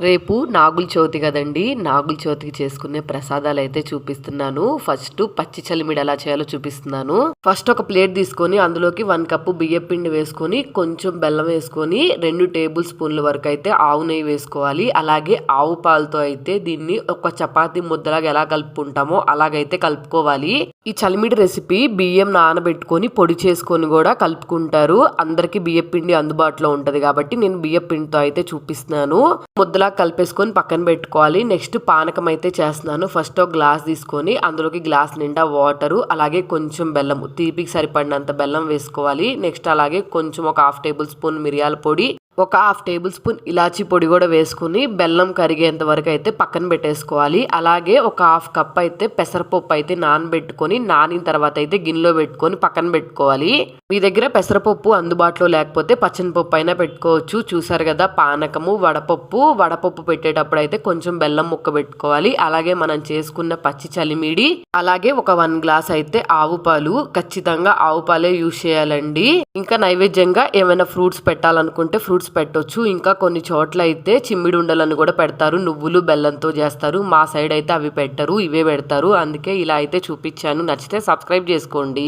రేపు నాగుల చవితి కదండి. నాగుల చవితికి చేసుకునే ప్రసాదాలు అయితే చూపిస్తున్నాను. ఫస్ట్ పచ్చి చలిమిడి ఎలా చేయాలో చూపిస్తున్నాను. ఫస్ట్ ఒక ప్లేట్ తీసుకొని అందులోకి 1 కప్పు బియ్యం పిండి వేసుకొని కొంచెం బెల్లం వేసుకొని 2 టేబుల్ స్పూన్ల వరకు అయితే ఆవు నెయ్యి వేసుకోవాలి. అలాగే ఆవు పాలతో అయితే దీన్ని ఒక చపాతీ ముద్దలాగా ఎలా కలుపుకుంటామో అలాగైతే కలుపుకోవాలి. ఈ చలిమిడి రెసిపీ బియ్యం నానబెట్టుకొని పొడి చేసుకొని కూడా కలుపుకుంటారు. అందరికి బియ్యం పిండి అందుబాటులో ఉంటది కాబట్టి నేను బియ్యం పిండితో అయితే చూపిస్తున్నాను. ముద్దలా కలిపేసుకొని పక్కన పెట్టుకోవాలి. నెక్స్ట్ పానకం అయితే చేస్తున్నాను. ఫస్ట్ ఒక గ్లాస్ తీసుకొని అందులోకి గ్లాస్ నిండా వాటరు, అలాగే కొంచెం బెల్లం, తీపికి సరిపడినంత బెల్లం వేసుకోవాలి. నెక్స్ట్ అలాగే కొంచెం ఒక 1/2 టేబుల్ స్పూన్ మిరియాల పొడి, ఒక 1/2 టేబుల్ స్పూన్ ఇలాచీ పొడి కూడా వేసుకుని బెల్లం కరిగేంత వరకు అయితే పక్కన పెట్టేసుకోవాలి. అలాగే ఒక 1/2 కప్ అయితే పెసరపప్పు అయితే నానబెట్టుకొని నానిన తర్వాత అయితే గిన్నెలో పెట్టుకొని పక్కన పెట్టుకోవాలి. మీ దగ్గర పెసరపప్పు అందుబాటులో లేకపోతే పచ్చనిపప్పు అయినా పెట్టుకోవచ్చు. చూసారు కదా పానకము, వడపప్పు పెట్టేటప్పుడు అయితే కొంచెం బెల్లం ముక్క పెట్టుకోవాలి. అలాగే మనం చేసుకున్న పచ్చి చలిమిడి, అలాగే ఒక 1 గ్లాస్ అయితే ఆవు పాలు, ఖచ్చితంగా ఆవు పాలే యూజ్ చేయాలండి. ఇంకా నైవేద్యంగా ఏమైనా ఫ్రూట్స్ పెట్టాలనుకుంటే ఫ్రూట్స్ పెట్టొచ్చు. ఇంకా కొన్ని చోట్ల అయితే చిమ్మిడి ఉండలను కూడా పెడతారు. నువ్వులు బెల్లంతో చేస్తారు. మా సైడ్ అయితే అవి పెట్టరు, ఇవే పెడతారు. అందుకే ఇలా అయితే చూపించాను. నచ్చితే సబ్స్క్రైబ్ చేసుకోండి.